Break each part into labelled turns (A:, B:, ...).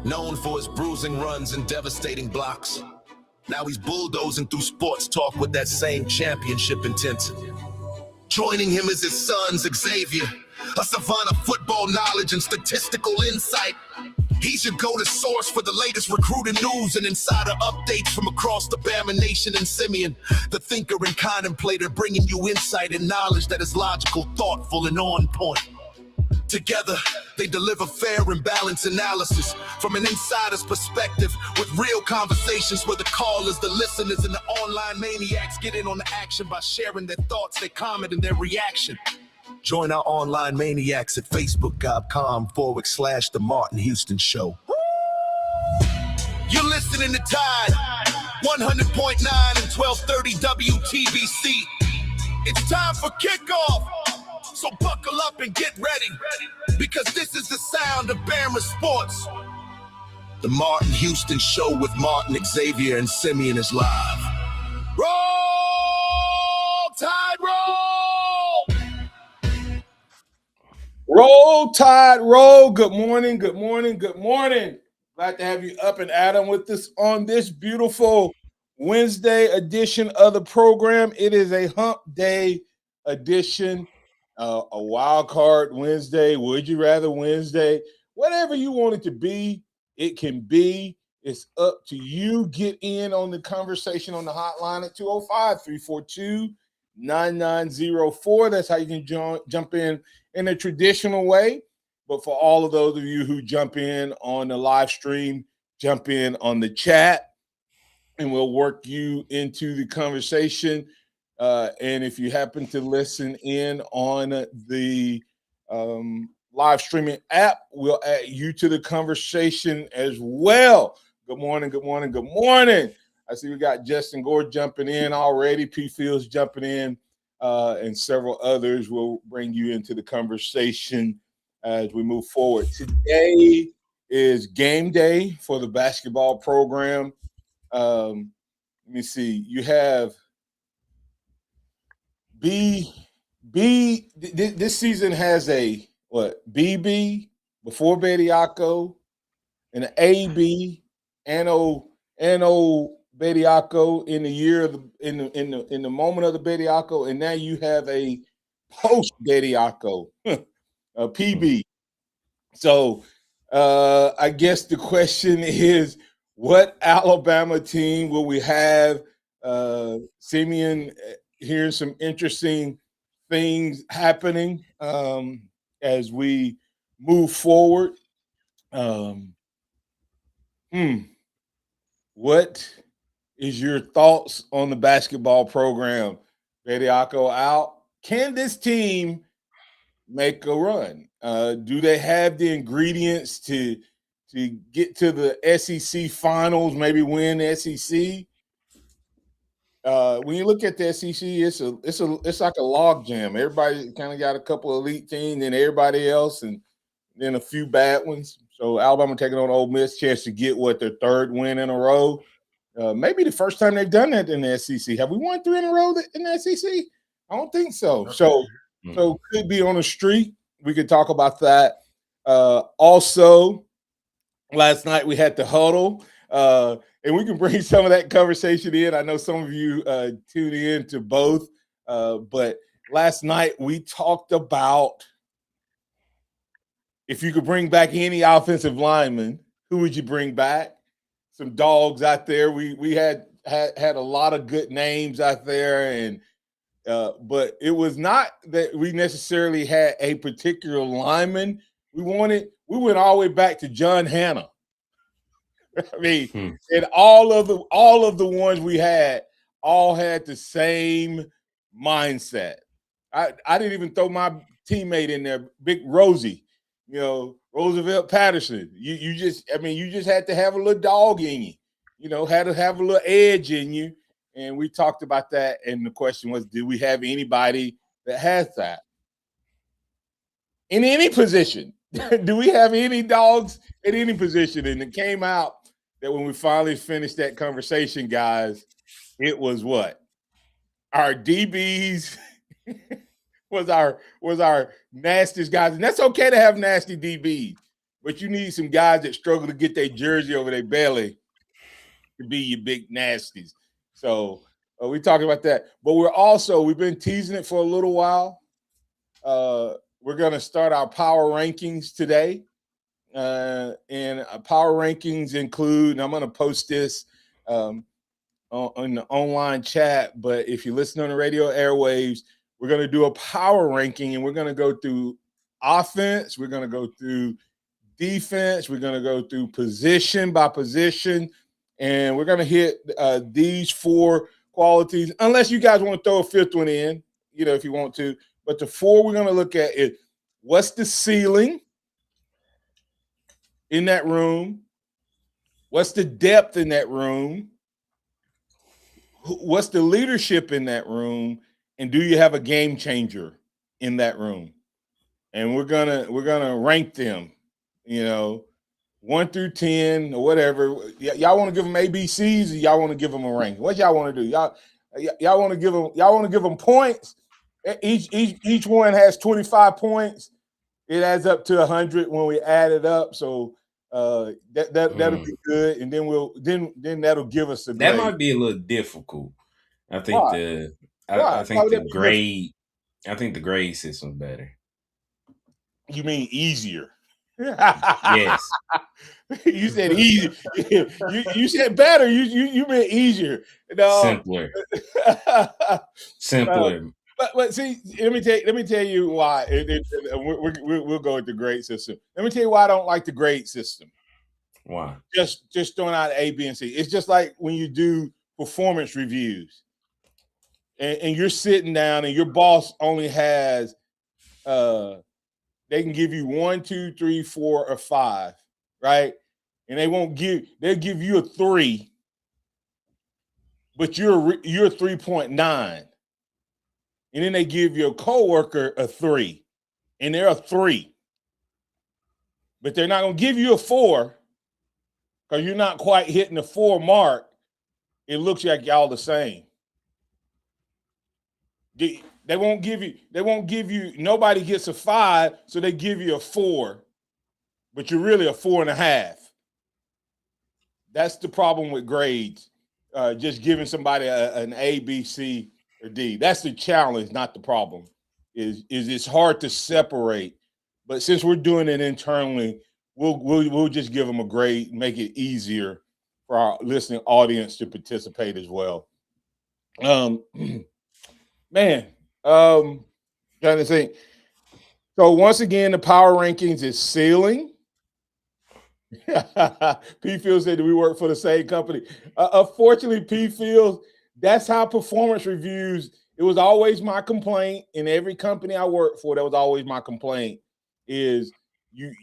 A: Known for his bruising runs and devastating blocks. Now he's bulldozing through sports talk with that same championship intensity. Joining him is his son, Xavier, a savant of football knowledge and statistical insight. He's your go-to source for the latest recruiting news and insider updates from across the Bama Nation and Simeon, the thinker and contemplator, bringing you insight and knowledge that is logical, thoughtful, and on point. Together, they deliver fair and balanced analysis from an insider's perspective with real conversations where the callers, the listeners, and the online maniacs get in on the action by sharing their thoughts, their comment, and their reaction. Join our online maniacs at facebook.com/The Martin Houston Show. You're listening to Tide 100.9 and 1230 WTBC. It's time for kickoff. So buckle up and get ready, because this is the sound of Bama Sports. The Martin Houston Show with Martin, Xavier, and Simeon is live. Roll Tide, roll!
B: Roll Tide, roll. Good morning, good morning, good morning. Glad to have you up and at 'em with us on this beautiful Wednesday edition of the program. It is a hump day edition. A wild card Wednesday, would you rather Wednesday, whatever you want it to be, it can be. It's up to you. Get in on the conversation on the hotline at 205-342-9904. That's how you can jump in a traditional way. But for all of those of you who jump in on the live stream, jump in on the chat, and we'll work you into the conversation. And if you happen to listen in on the live streaming app, we'll add you to the conversation as well. Good morning, good morning, good morning. I see we got Justin Gore jumping in already, P. Fields jumping in, and several others will bring you into the conversation as we move forward. Today is game day for the basketball program. Let me see. You have this season has a BB before Bediako, and an AB and O Bediako in the year of in the moment of the Bediako, and now you have a post Bediako, a PB. So I guess the question is, what Alabama team will we have? Simeon hearing some interesting things happening as we move forward. What is your thoughts on the basketball program? Bediako out. Can this team make a run? Do they have the ingredients to get to the SEC finals, maybe win the SEC? When you look at the SEC, it's like a log jam. Everybody kind of got a couple of elite teams, and everybody else, and then a few bad ones. So Alabama taking on Ole Miss, chance to get their third win in a row. Maybe the first time they've done that in the SEC. Have we won 3 in a row in the SEC? I don't think so. So could be on a streak. We could talk about that. Also, last night we had the huddle. And we can bring some of that conversation in. I know some of you tune in to both. But last night we talked about if you could bring back any offensive lineman, who would you bring back? Some dogs out there. We had a lot of good names out there, and but it was not that we necessarily had a particular lineman. We went all the way back to John Hanna. I mean, and all of the ones we had all had the same mindset. I didn't even throw my teammate in there, Big Rosie, Roosevelt Patterson. You just had to have a little dog in you, had to have a little edge in you. And we talked about that. And the question was, do we have anybody that has that in any position? Do we have any dogs at any position? And it came out that when we finally finished that conversation, guys, it was what? Our DBs was our nastiest guys. And that's okay to have nasty DBs, but you need some guys that struggle to get their jersey over their belly to be your big nasties. So we talking about that, but we've been teasing it for a little while. We're going to start our power rankings today. And power rankings include, and I'm going to post this on the online chat, but if you listen on the radio airwaves, we're going to do a power ranking and we're going to go through offense, we're going to go through defense, we're going to go through position by position, and we're going to hit these four qualities, unless you guys want to throw a fifth one in, if you want to. But the four we're going to look at is what's the ceiling in that room? What's the depth in that room? What's the leadership in that room? And do you have a game changer in that room? And we're gonna rank them, 1 through 10 or whatever. Y'all want to give them ABCs, or y'all want to give them a rank? What y'all want to do? Y'all want to give them points? Each one has 25 points. It adds up to 100 when we add it up. So that'll be good, and then that'll give us a grade.
C: That might be a little difficult. I think
B: Why?
C: the
B: Why?
C: I think the grade system's better.
B: You mean easier?
C: Yes.
B: You said easy. You said better. You meant easier. No.
C: Simpler.
B: But see, let me tell you why. We'll go with the grade system. Let me tell you why I don't like the grade system.
C: Why?
B: Just throwing out A, B, and C. It's just like when you do performance reviews, and you're sitting down, and your boss only has they can give you 1, 2, 3, 4, or 5, right? And they'll give you a 3, but you're 3.9. And then they give your coworker a 3, and they're a 3. But they're not gonna give you a 4 because you're not quite hitting the 4 mark. It looks like y'all the same. They won't give you, nobody gets a 5, so they give you a 4, but you're really a 4.5. That's the problem with grades. Just giving somebody an A, B, C, or D. That's the challenge, not the problem. Is it's hard to separate, but since we're doing it internally, we'll just give them a grade, make it easier for our listening audience to participate as well. Man, trying to think. So once again, the power rankings is ceiling. P. Fields said that we work for the same company. Unfortunately, P. Fields, that's how performance reviews. It was always my complaint in every company I worked for. That was always my complaint. Is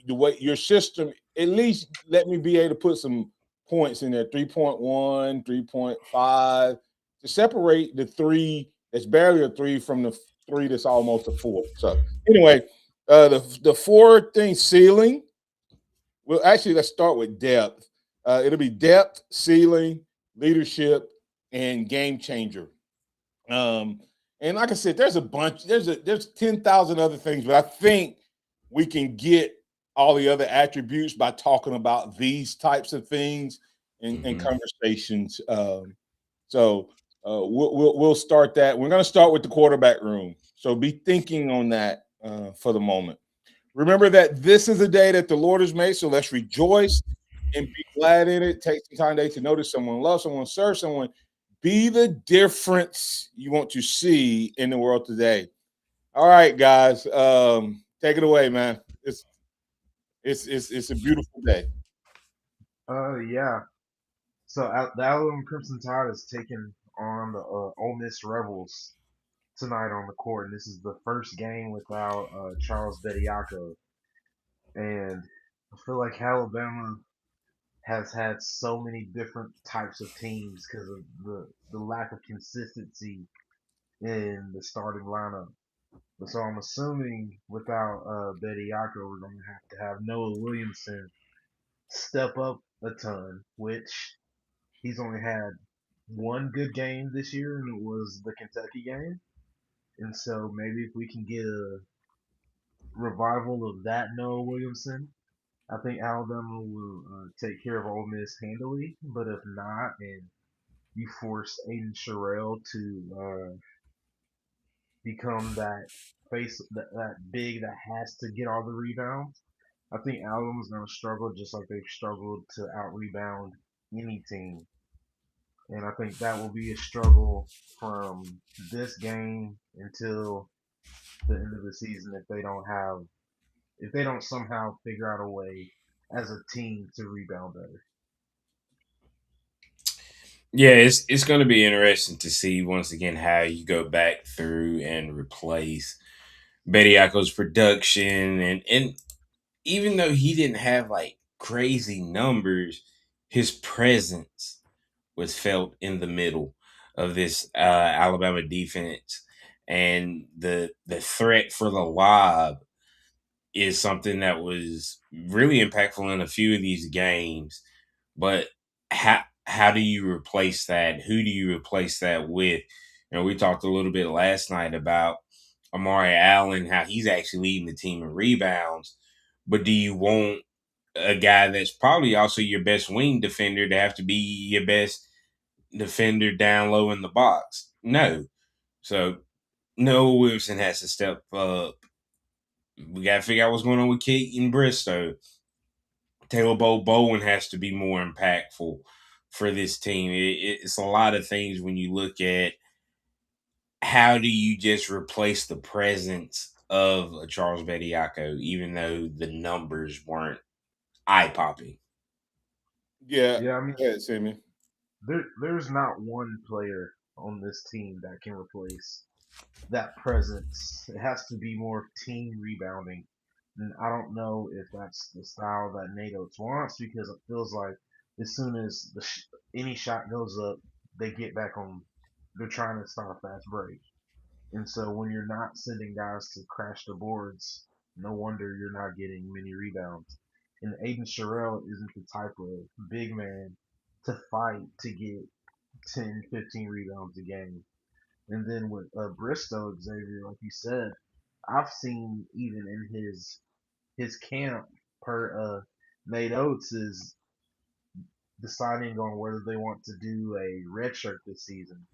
B: the way your system, at least let me be able to put some points in there, 3.1, 3.5, to separate the 3 that's barely a 3 from the 3 that's almost a 4. So anyway, the 4 thing ceiling. Well, actually, let's start with depth. It'll be depth, ceiling, leadership, and game changer. And like I said, there's a bunch. There's 10,000 other things, but I think we can get all the other attributes by talking about these types of things and conversations. So we'll start that. We're going to start with the quarterback room. So be thinking on that for the moment. Remember that this is a day that the Lord has made, so let's rejoice and be glad in it. Take some time today to notice someone, love someone, serve someone. Be the difference you want to see in the world today. All right, guys, take it away, man. It's a beautiful day.
D: Yeah. So the Alabama Crimson Tide is taking on the Ole Miss Rebels tonight on the court, and this is the first game without Charles Bediako. And I feel like Alabama has had so many different types of teams because of the lack of consistency in the starting lineup. But so I'm assuming without Bediako, we're going to have Noah Williamson step up a ton, which he's only had one good game this year, and it was the Kentucky game. And so maybe if we can get a revival of that Noah Williamson, I think Alabama will take care of Ole Miss handily, but if not, and you force Aiden Sherrill to become that face, that big that has to get all the rebounds, I think Alabama's going to struggle just like they've struggled to out rebound any team. And I think that will be a struggle from this game until the end of the season if they don't somehow figure out a way as a team to rebound better.
C: Yeah, it's going to be interesting to see once again how you go back through and replace Bediako's production, and even though he didn't have like crazy numbers, his presence was felt in the middle of this Alabama defense, and the threat for the lob is something that was really impactful in a few of these games. But how do you replace that? Who do you replace that with? You know, we talked a little bit last night about Amari Allen, how he's actually leading the team in rebounds. But do you want a guy that's probably also your best wing defender to have to be your best defender down low in the box? No. So Noah Wilson has to step up. We got to figure out what's going on with Keaton Bristow. Taylor Bowen has to be more impactful for this team. It's a lot of things when you look at how do you just replace the presence of a Charles Bediako, even though the numbers weren't eye popping.
B: Yeah,
D: Yeah, I mean,
B: go ahead, Sammy.
D: there's not one player on this team that can replace that presence. It has to be more team rebounding. And I don't know if that's the style that Nate Oates wants because it feels like as soon as any shot goes up, they get back on. They're trying to start a fast break. And so when you're not sending guys to crash the boards, no wonder you're not getting many rebounds. And Aiden Sherrill isn't the type of big man to fight to get 10, 15 rebounds a game. And then with Bristow, Xavier, like you said, I've seen even in his camp per Nate Oates is deciding on whether they want to do a red shirt this season.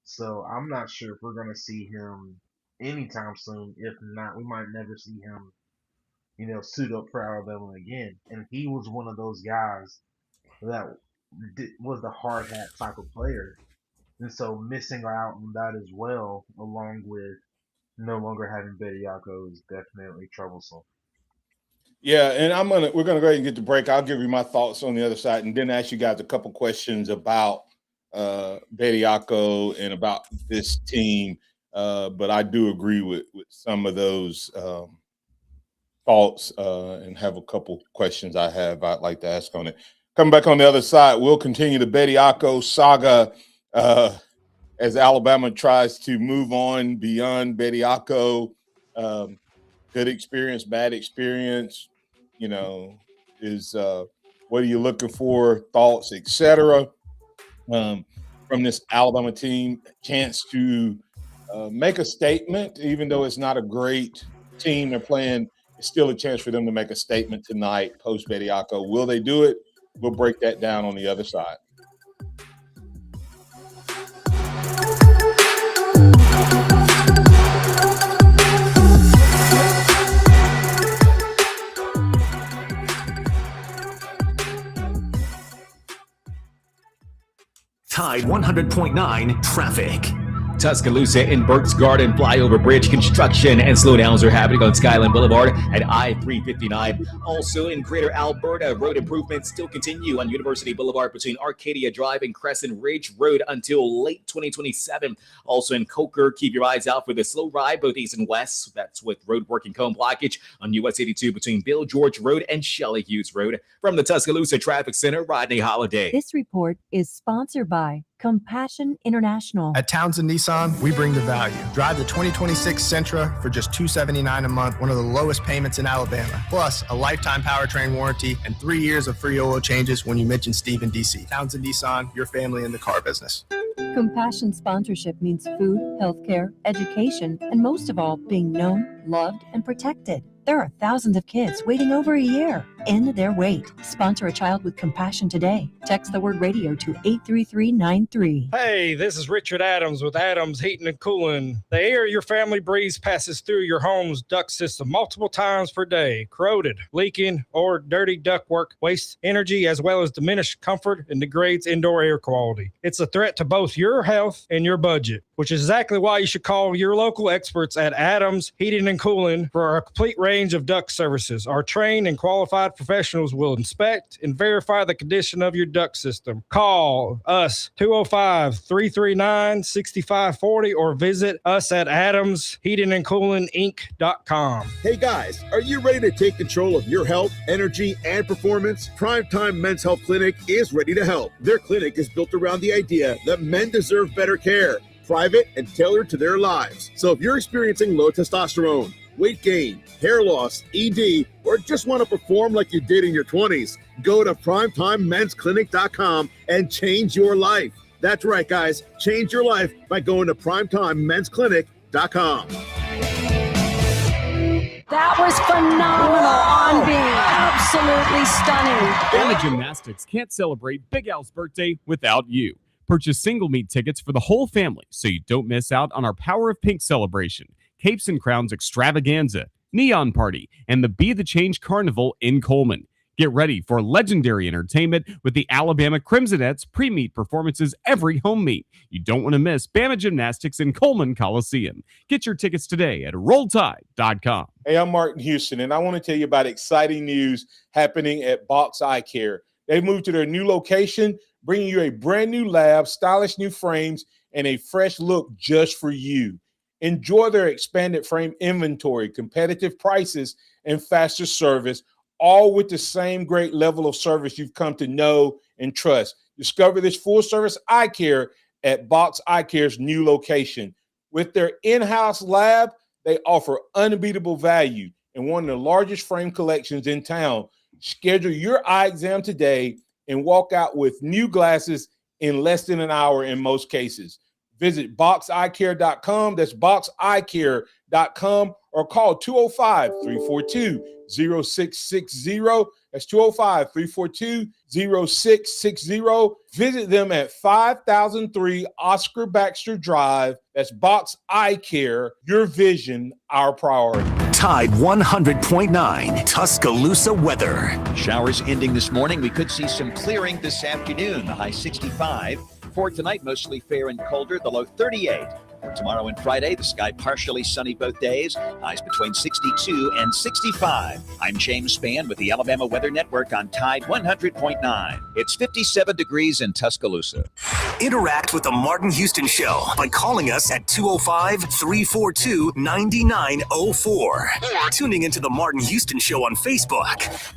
D: So I'm not sure if we're gonna see him anytime soon. If not, we might never see him, suit up for Alabama again. And he was one of those guys that was the hard hat type of player. And so missing out on that as well, along with no longer having Bediako, is definitely troublesome.
B: Yeah, and we're gonna go ahead and get the break. I'll give you my thoughts on the other side, and then ask you guys a couple questions about Bediako and about this team. But I do agree with some of those thoughts, and have a couple questions I'd like to ask on it. Coming back on the other side, we'll continue the Bediako saga as Alabama tries to move on beyond Bediako. Good experience, bad experience, is what are you looking for, thoughts, etc. From this Alabama team, chance to make a statement, even though it's not a great team they're playing. It's still a chance for them to make a statement tonight post Bediako. Will they do it? We'll break that down on the other side.
E: Tide 100.9 traffic. Tuscaloosa and Burke's Garden flyover bridge construction and slowdowns are happening on Skyline Boulevard at I-359. Also in Greater Alberta, road improvements still continue on University Boulevard between Arcadia Drive and Crescent Ridge Road until late 2027. Also in Coker, keep your eyes out for the slow ride both east and west. That's with road work and cone blockage on US 82 between Bill George Road and Shelley Hughes Road. From the Tuscaloosa Traffic Center, Rodney Holiday.
F: This report is sponsored by Compassion International.
G: At Townsend Nissan, we bring the value. Drive the 2026 Sentra for just $279 a month, one of the lowest payments in Alabama. Plus, a lifetime powertrain warranty and 3 years of free oil changes when you mention Steve in DC. Townsend Nissan, your family in the car business.
F: Compassion sponsorship means food, healthcare, education, and most of all, being known, loved, and protected. There are thousands of kids waiting over a year. end their wait. Sponsor a child with compassion today. Text the word radio to 83393.
H: Hey, this is Richard Adams with Adams Heating and Cooling. The air your family breathes passes through your home's duct system multiple times per day. Corroded, leaking, or dirty ductwork wastes energy as well as diminishes comfort and degrades indoor air quality. It's a threat to both your health and your budget, which is exactly why you should call your local experts at Adams Heating and Cooling for a complete range of duct services. Our trained and qualified professionals will inspect and verify the condition of your duct system. Call us 205-339-6540 or visit us at adamsheatingandcoolinginc.com.
I: Hey guys, are you ready to take control of your health, energy, and performance? Primetime Men's Health Clinic is ready to help. Their clinic is built around the idea that men deserve better care, private and tailored to their lives. So if you're experiencing low testosterone, weight gain, hair loss, ED, or just want to perform like you did in your 20s, go to primetimemensclinic.com and change your life. That's right, guys. Change your life by going to primetimemensclinic.com.
J: That was phenomenal on being absolutely stunning.
K: Bama Gymnastics can't celebrate Big Al's birthday without you. Purchase single meet tickets for the whole family so you don't miss out on our Power of Pink celebration, Capes and Crowns extravaganza, Neon Party, and the Be the Change Carnival in Coleman. Get ready for legendary entertainment with the Alabama Crimsonettes pre-meet performances every home meet. You don't want to miss Bama Gymnastics in Coleman Coliseum. Get your tickets today at RollTide.com.
B: Hey, I'm Martin Houston, and I want to tell you about exciting news happening at Box Eye Care. They moved to their new location, bringing you a brand new lab, stylish new frames, and a fresh look just for you. Enjoy their expanded frame inventory, competitive prices, and faster service, all with the same great level of service you've come to know and trust. Discover this full-service eye care at Box Eye Care's new location. With their in-house lab, they offer unbeatable value and one of the largest frame collections in town. Schedule your eye exam today and walk out with new glasses in less than an hour in most cases. Visit boxeyecare.com. That's boxeyecare.com or call 205-342-0660. That's 205-342-0660. Visit them at 5003 Oscar Baxter Drive. That's Box Eye Care. Your vision, our priority.
L: Tide 100.9 Tuscaloosa weather.
M: Showers ending this morning. We could see some clearing this afternoon. The high 65. For tonight, mostly fair and colder, the low 38. For tomorrow and Friday, the sky partially sunny both days, highs between 62 and 65. I'm James Spann with the Alabama Weather Network on Tide 100.9. It's 57 degrees in Tuscaloosa.
L: Interact with the Martin Houston Show by calling us at 205-342-9904 or tuning into the Martin Houston Show on Facebook.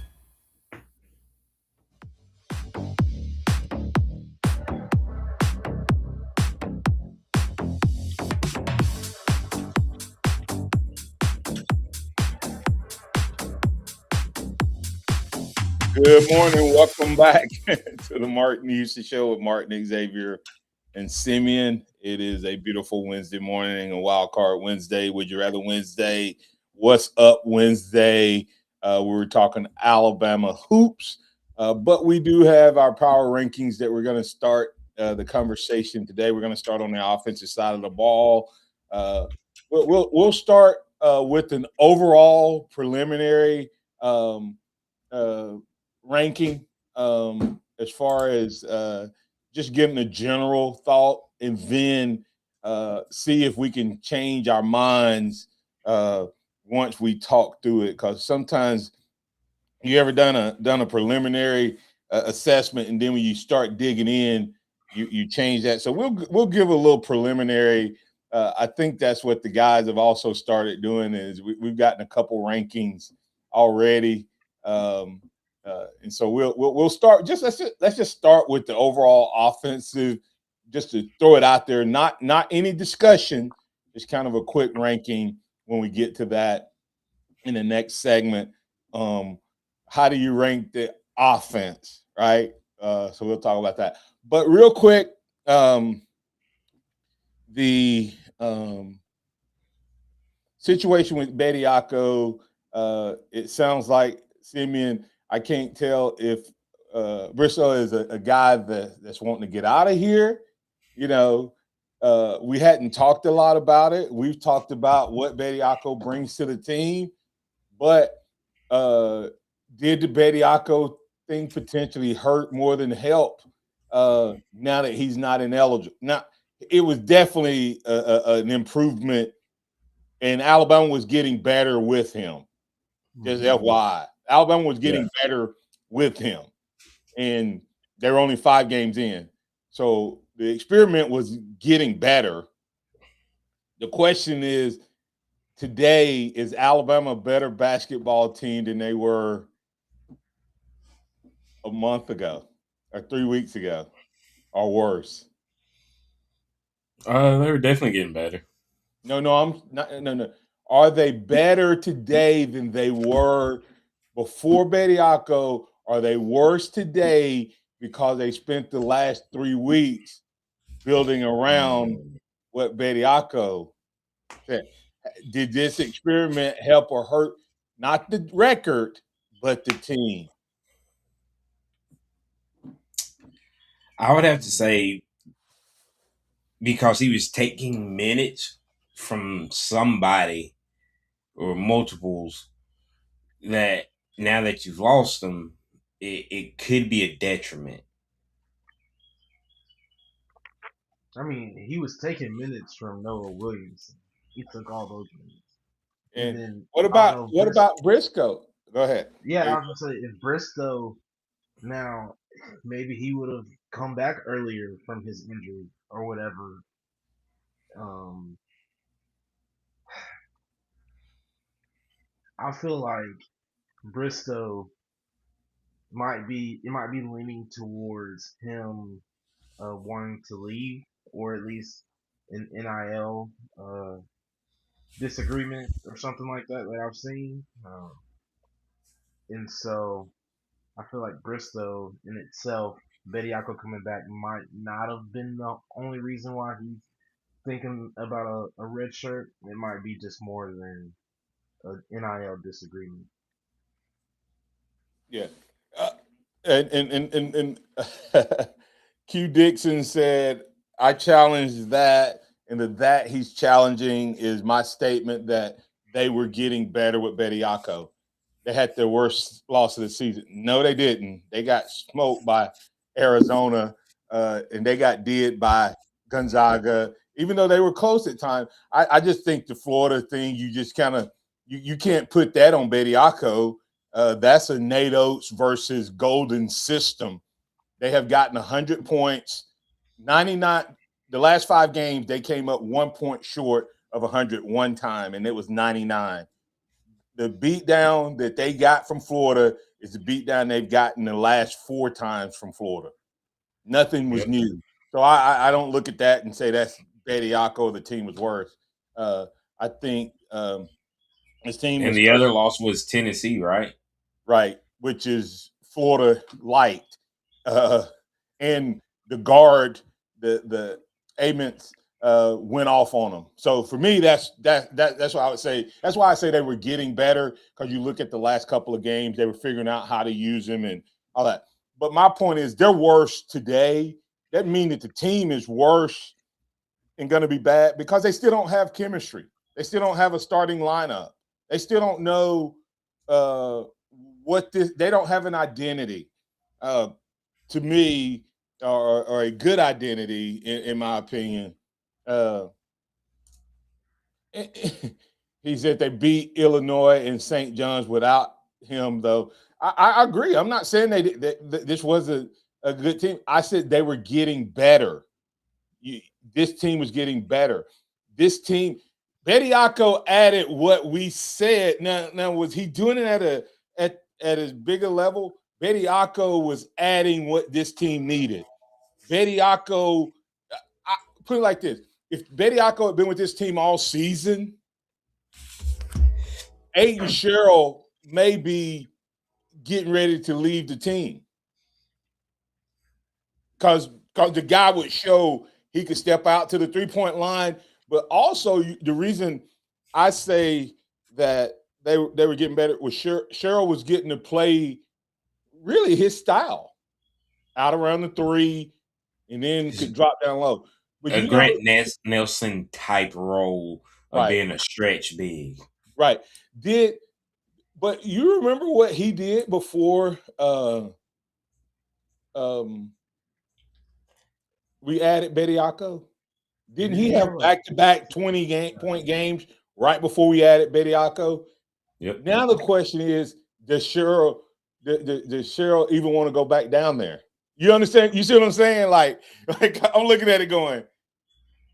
B: Good morning. Welcome back to the Martin Houston Show with Martin, Xavier, and Simeon. It is a beautiful Wednesday morning, a wild card Wednesday. Would you rather Wednesday? What's up Wednesday? We were talking Alabama hoops, but we do have our power rankings that we're going to start the conversation today. We're going to start on the offensive side of the ball. We'll start with an overall preliminary ranking as far as just getting a general thought, and then see if we can change our minds once we talk through it. Because sometimes you ever done a preliminary assessment, and then when you start digging in, you change that. So we'll give a little preliminary. I think that's what the guys have also started doing, is we've gotten a couple rankings already. And so we'll start. Let's just start with the overall offensive, just to throw it out there. Not any discussion, just kind of a quick ranking when we get to that in the next segment. How do you rank the offense, right? So we'll talk about that. But real quick, the situation with Bediako, it sounds like, Simeon, I can't tell if Bristow is a guy that's wanting to get out of here. You know, we hadn't talked a lot about it. We've talked about what Bediako brings to the team, but did the Bediako thing potentially hurt more than help now that he's not ineligible? Now, it was definitely an improvement, and Alabama was getting better with him. Just FYI, Alabama was getting better with him, and they were only 5 games in. So the experiment was getting better. The question is, today, is Alabama a better basketball team than they were a month ago or 3 weeks ago, or worse?
C: They were definitely getting better.
B: No, I'm not. No. Are they better today than they were before Bediako? Are they worse today because they spent the last 3 weeks building around what Bediako said? Did this experiment help or hurt not the record, but the team?
C: I would have to say because he was taking minutes from somebody or multiples, that now that you've lost them, it could be a detriment.
D: I mean, he was taking minutes from Noah Williamson. He took all those minutes.
B: And
D: then
B: what about Briscoe? Go ahead.
D: Yeah, I was gonna say if Bristow now maybe he would have come back earlier from his injury or whatever. I feel like Bristow might be leaning towards him wanting to leave, or at least an NIL disagreement or something like that I've seen. And so I feel like Bristow in itself, Bediako coming back might not have been the only reason why he's thinking about a red shirt. It might be just more than an NIL disagreement.
B: Yeah. And Q Dixon said, I challenge that, and that he's challenging is my statement that they were getting better with Bediako. They had their worst loss of the season. No, they didn't. They got smoked by Arizona, and they got did by Gonzaga, even though they were close at times. I just think the Florida thing, you just kind of you can't put that on Bediako. That's a Nate Oates versus Golden system. They have gotten 100 points, 99. The last 5 games, they came up 1 point short of 100 one time, and it was 99. The beatdown that they got from Florida is the beatdown they've gotten the last 4 times from Florida. Nothing was new. So I don't look at that and say that's Bediako, the team was worse. I think this team
C: and the other loss was Tennessee, right?
B: Right, which is Florida light. And the guard, the Aments, went off on them. So for me, that's what I would say. That's why I say they were getting better, because you look at the last couple of games, they were figuring out how to use them and all that. But my point is, they're worse today. That means that the team is worse and going to be bad because they still don't have chemistry. They still don't have a starting lineup. They still don't know they don't have an identity. To me, or a good identity, in my opinion. He said they beat Illinois and St. John's without him, though. I agree. I'm not saying that this was a good team. I said they were getting better. This team was getting better. This team, Bediako added what we said. Now was he doing it at as big a level? Bediako was adding what this team needed. Bediako, I put it like this: if Bediako had been with this team all season, Aiden Sherrill may be getting ready to leave the team because the guy would show he could step out to the 3-point line. But also, the reason I say that they were getting better was Sherrill was getting to play really his style. Out around the 3, and then could drop down low. But
C: A Grant Nelson type role of being a stretch big.
B: Right. But you remember what he did before we added Bediako? Didn't he have back-to-back 20-point games right before we added Bediako?
C: Yep.
B: Now the question is, does Cheryl even want to go back down there? You understand? You see what I'm saying? Like I'm looking at it going,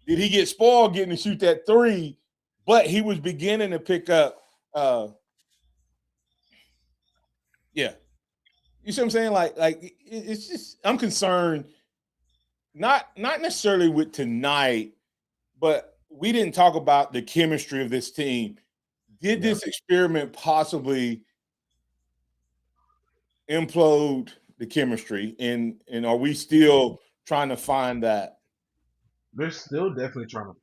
B: did he get spoiled getting to shoot that 3? But he was beginning to pick up. Yeah, you see what I'm saying? Like it's just I'm concerned, not necessarily with tonight, but we didn't talk about the chemistry of this team. Did this experiment possibly implode the chemistry, and are we still trying to find that?
D: They're still definitely trying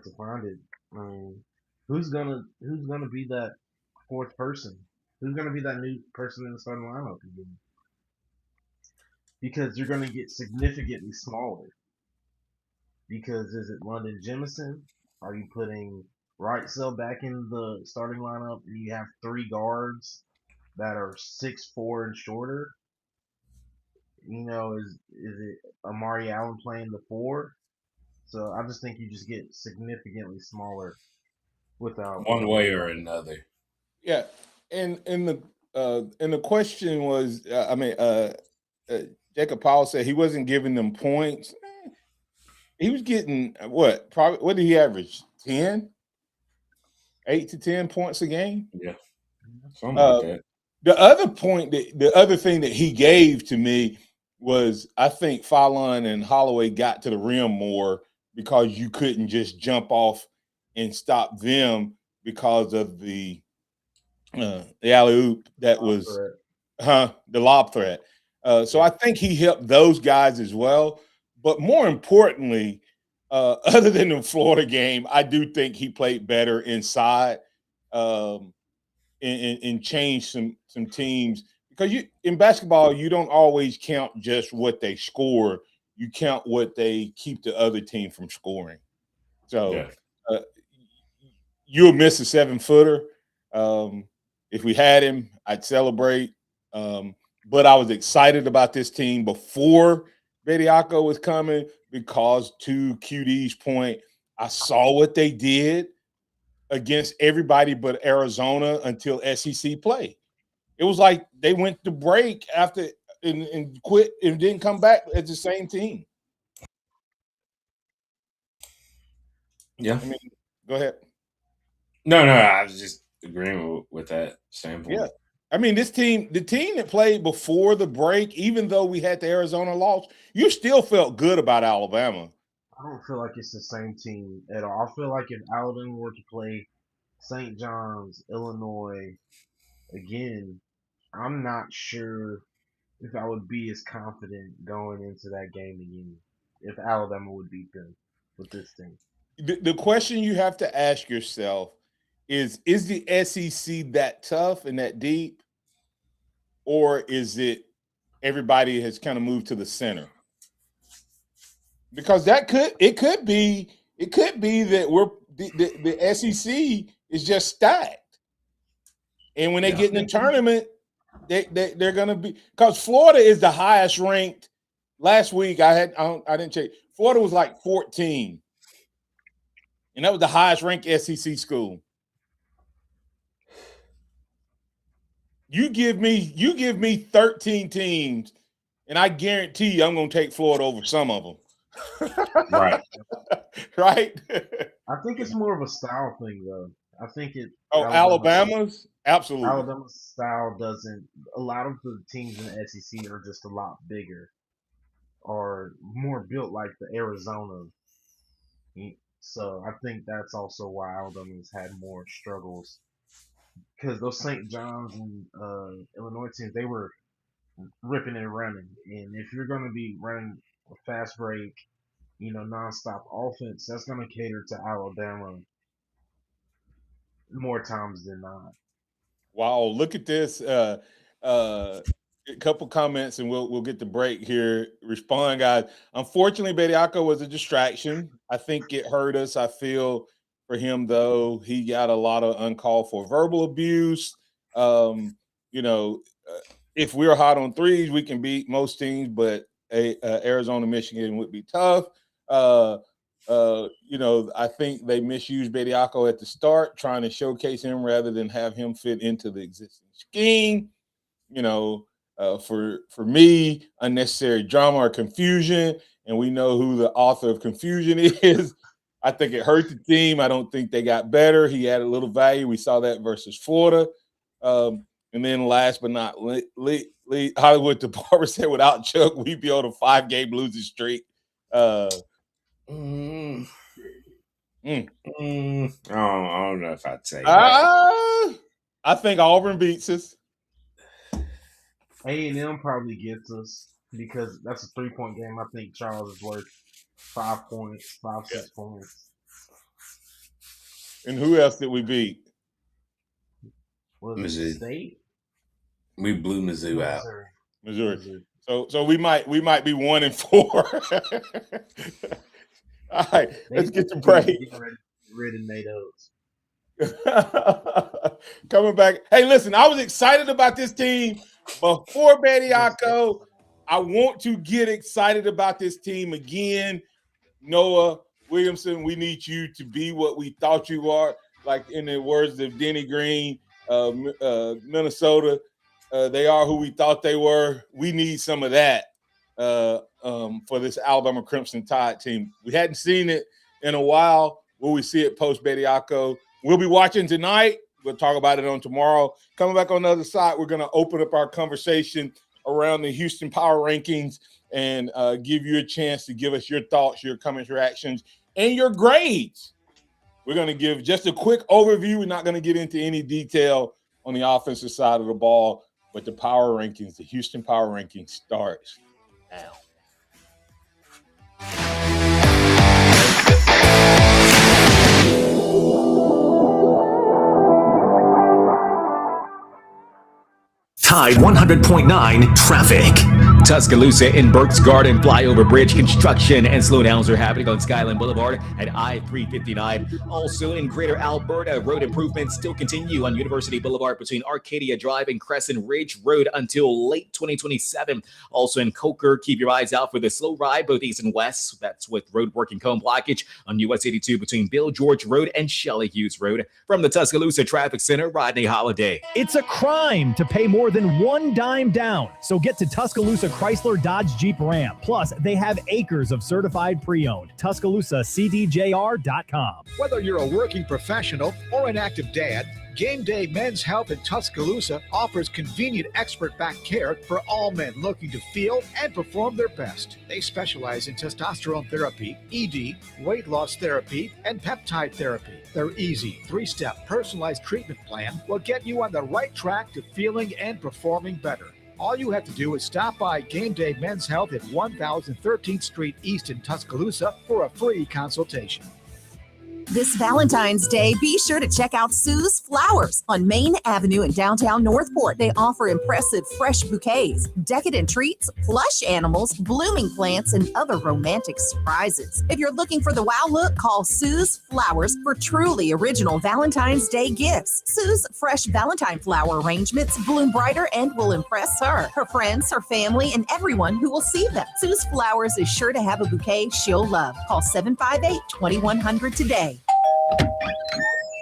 D: to find it. I mean, who's gonna be that fourth person? Who's gonna be that new person in the starting lineup again? Because you're gonna get significantly smaller. Because is it London Jemison? Are you putting Wrightsell back in the starting lineup and you have 3 guards that are 6'4" and shorter? You know, is it Amari Allen playing the 4? So I just think you just get significantly smaller without
C: one way or another.
B: Yeah, and the question was, Jacob Powell said he wasn't giving them points. He was getting what? Probably what did he average? 10, 8 to 10 points a game.
C: Yeah, something like that.
B: The other thing that he gave to me was I think Fallon and Holloway got to the rim more because you couldn't just jump off and stop them because of the alley-oop that was the lob threat. So I think he helped those guys as well. But more importantly, other than the Florida game, I do think he played better inside and changed some teams. Because in basketball, you don't always count just what they score. You count what they keep the other team from scoring. So you'll miss a 7-footer. If we had him, I'd celebrate. But I was excited about this team before Bediako was coming because, to QD's point, I saw what they did against everybody but Arizona until SEC play. It was like they went to break after and quit and didn't come back as the same team.
C: Yeah.
B: I mean, go ahead.
C: No, I was just agreeing with that standpoint.
B: Yeah. I mean, the team that played before the break, even though we had the Arizona loss, you still felt good about Alabama.
D: I don't feel like it's the same team at all. I feel like if Alabama were to play St. John's, Illinois again, I'm not sure if I would be as confident going into that game again if Alabama would beat them with this team.
B: The question you have to ask yourself is the SEC that tough and that deep, or is it everybody has kind of moved to the center? Because it could be that the SEC is just stacked, and when they get in the tournament, they're going to be, because Florida is the highest ranked. Last week I didn't check. Florida was like 14. And that was the highest ranked SEC school. You give me 13 teams, and I guarantee you I'm going to take Florida over some of them.
C: Right.
B: Right?
D: I think it's more of a style thing, though. I think it.
B: Alabama's? Absolutely.
D: Alabama's style doesn't. A lot of the teams in the SEC are just a lot bigger, or more built like the Arizona. So I think that's also why Alabama's had more struggles, because those St. John's and Illinois teams, they were ripping and running, and if you're going to be running a fast break, nonstop offense, that's going to cater to Alabama more times than not.
B: Wow, look at this. a couple comments, and we'll get the break here. Respond, guys. Unfortunately, Bediako was a distraction. I think it hurt us. I feel for him, though. He got a lot of uncalled for verbal abuse. If we're hot on threes, we can beat most teams, but Arizona, Michigan would be tough. I think they misused Bediako at the start, trying to showcase him rather than have him fit into the existing scheme. For me, unnecessary drama or confusion, and we know who the author of confusion is. I think it hurt the team. I don't think they got better. He added a little value. We saw that versus Florida. And then last but not least, Hollywood the Barber said, without Chuck, we'd be on a 5-game losing streak.
C: I don't know if I'd say that.
B: I think Auburn beats us.
D: A&M probably gets us because that's a 3-point game. I think Charles is worth 5 points, 6 points.
B: And who else did we beat?
D: Was it State?
C: We blew Mizzou out.
B: Missouri. So we might be 1-4. All right, let's get to break.
D: Get rid of Nate Oates.
B: Coming back. Hey, listen, I was excited about this team before Bediako. I want to get excited about this team again. Noah Williamson, we need you to be what we thought you are. Like in the words of Denny Green, Minnesota, they are who we thought they were. We need some of that for this Alabama Crimson Tide team. We hadn't seen it in a while. Will we see it post-Bediako? We'll be watching tonight. We'll talk about it on tomorrow. Coming back on the other side, we're going to open up our conversation around the Houston Power Rankings and give you a chance to give us your thoughts, your comments, reactions, and your grades. We're going to give just a quick overview. We're not going to get into any detail on the offensive side of the ball, but the Power Rankings, the Houston Power Rankings starts now.
M: Tide 100.9 traffic. Tuscaloosa in Burke's Garden flyover bridge construction and slowdowns are happening on Skyline Boulevard and I-359. Also in Greater Alberta, road improvements still continue on University Boulevard between Arcadia Drive and Crescent Ridge Road until late 2027. Also in Coker, keep your eyes out for the slow ride both east and west. That's with road work and cone blockage on US 82 between Bill George Road and Shelley Hughes Road. From the Tuscaloosa Traffic Center, Rodney Holiday.
N: It's a crime to pay more than one dime down. So get to Tuscaloosa Chrysler Dodge Jeep Ram. Plus, they have acres of certified pre-owned. TuscaloosaCDJR.com.
O: Whether you're a working professional or an active dad, Game Day Men's Health in Tuscaloosa offers convenient expert-backed care for all men looking to feel and perform their best. They specialize in testosterone therapy, ED, weight loss therapy, and peptide therapy. Their easy 3-step personalized treatment plan will get you on the right track to feeling and performing better. All you have to do is stop by Game Day Men's Health at 1013th Street East in Tuscaloosa for a free consultation.
P: This Valentine's Day, be sure to check out Sue's Flowers on Main Avenue in downtown Northport. They offer impressive fresh bouquets, decadent treats, plush animals, blooming plants, and other romantic surprises. If you're looking for the wow look, call Sue's Flowers for truly original Valentine's Day gifts. Sue's fresh Valentine flower arrangements bloom brighter and will impress her friends, her family, and everyone who will see them. Sue's Flowers is sure to have a bouquet she'll love. Call 758-2100 today.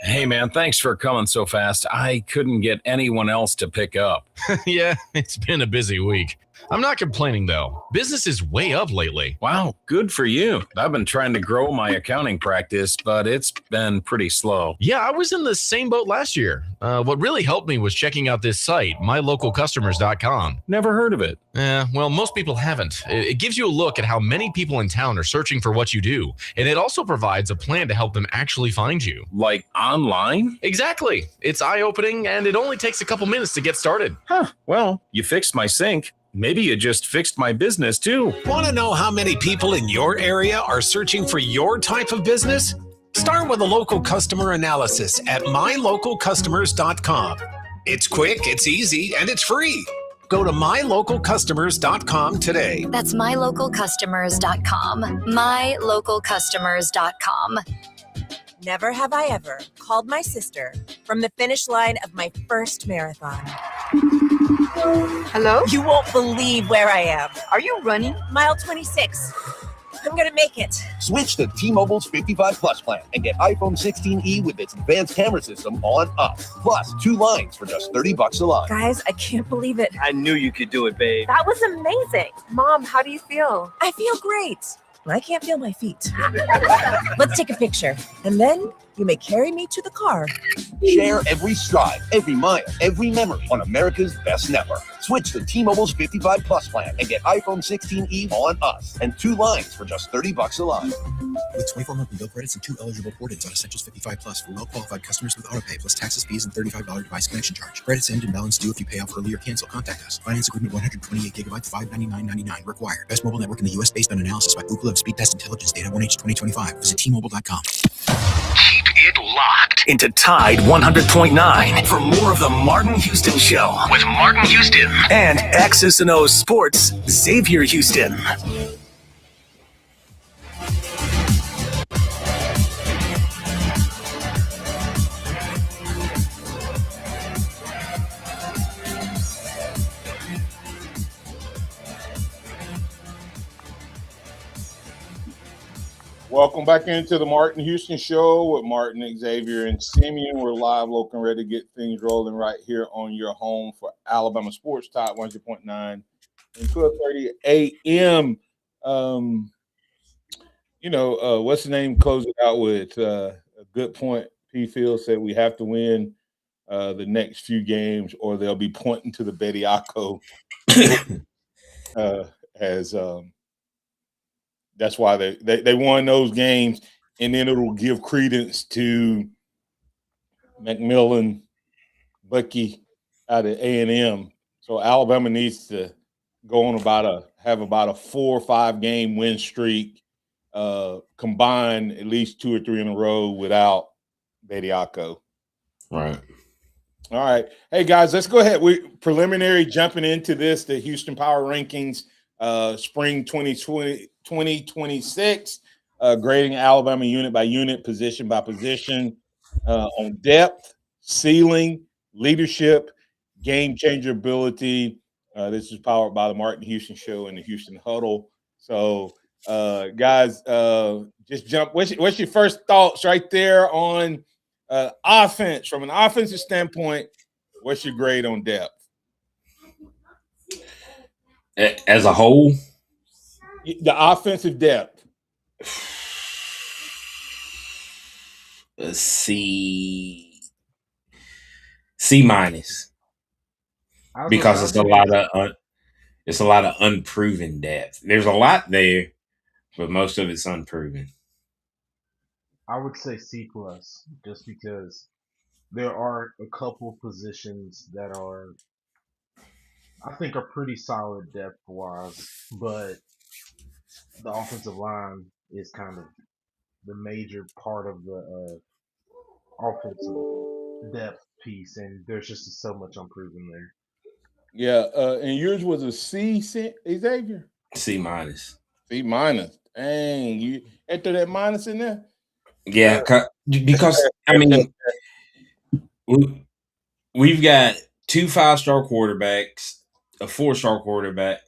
Q: Hey, man, thanks for coming so fast. I couldn't get anyone else to pick up.
R: Yeah, it's been a busy week. I'm not complaining, though. Business is way up lately.
Q: Wow, good for you. I've been trying to grow my accounting practice, but it's been pretty slow.
R: Yeah, I was in the same boat last year. What really helped me was checking out this site, mylocalcustomers.com.
Q: Never heard of it.
R: Well, most people haven't. It gives you a look at how many people in town are searching for what you do, and it also provides a plan to help them actually find you.
Q: Like online?
R: Exactly. It's eye-opening, and it only takes a couple minutes to get started.
Q: Huh. Well, you fixed my sink. Maybe you just fixed my business, too.
S: Want to know how many people in your area are searching for your type of business? Start with a local customer analysis at mylocalcustomers.com. It's quick, it's easy, and it's free. Go to mylocalcustomers.com today.
T: That's mylocalcustomers.com. Mylocalcustomers.com.
U: Never have I ever called my sister from the finish line of my first marathon. Hello? You won't believe where I am. Are you running? Mile 26. I'm gonna make it.
V: Switch to T-Mobile's 55 Plus plan and get iPhone 16e with its advanced camera system on us. Plus, 2 lines for just $30 a line.
U: Guys, I can't believe it.
V: I knew you could do it, babe.
U: That was amazing. Mom, how do you feel? I feel great. I can't feel my feet. Let's take a picture. And then you may carry me to the car.
V: Share every stride, every mile, every memory on America's best network. Switch to T-Mobile's 55 Plus plan and get iPhone 16e on us and 2 lines for just $30 a line.
W: With 24 monthly bill credits and 2 eligible port-ins on Essentials 55 Plus for well-qualified customers with AutoPay plus taxes, fees, and $35 device connection charge. Credits end and balance due if you pay off early or cancel. Contact us. Finance agreement 128 gigabytes, $599.99 required. Best mobile network in the U.S. based on analysis by Ookla of Speed Test Intelligence Data 1H 2025. Visit T-Mobile.com.
L: Keep it locked into Tide 100.9 for more of the Martin Houston Show with Martin Houston and X's and O's Sports Xavier Houston.
B: Welcome back into the Martin Houston Show with Martin, Xavier, and Simeon. We're live, local, and ready to get things rolling right here on your home for Alabama Sports Talk 100.9 and 12:30 a.m. What's the name? Close it out with a good point. P. Field said we have to win the next few games, or they'll be pointing to the Bediaco as that's why they won those games, and then it'll give credence to McMillan, Bucky out of A&M. So Alabama needs to go on have about a 4 or 5 game win streak, combine at least 2 or 3 in a row without Bediaco.
C: Right.
B: All right. Hey guys, let's go ahead. We preliminary jumping into this, the Houston Power Rankings, spring 2026, grading Alabama unit by unit, position by position, on depth, ceiling, leadership, game changer ability. This is powered by the Martin Houston Show and the Houston Huddle. So, guys, just jump. What's your first thoughts right there on offense? From an offensive standpoint, what's your grade on depth?
C: As a whole?
B: The offensive depth.
C: C minus, because it's a lot of unproven depth. There's a lot there, but most of it's unproven.
D: I would say C plus, just because there are a couple positions that I think are pretty solid depth wise, but the offensive line is kind of the major part of the offensive depth piece, and there's just so much unproven there.
B: Yeah, and yours was a C, Xavier?
C: C minus.
B: C minus. Dang, you enter that minus in there?
C: Yeah, because I mean, we've got 2 5-star quarterbacks, a 4-star quarterback,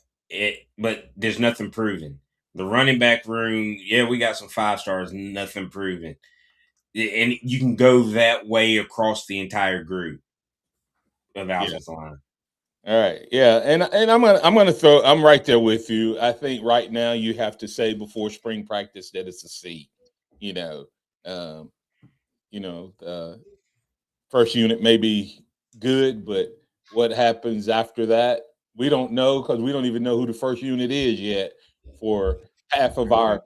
C: but there's nothing proven. The running back room, yeah, we got some 5 stars, nothing proven. And you can go that way across the entire group of offensive line.
B: All right, yeah, and I'm gonna throw. I'm right there with you. I think right now you have to say before spring practice that it's a C. First unit may be good, but what happens after that, we don't know, because we don't even know who the first unit is yet. For half of our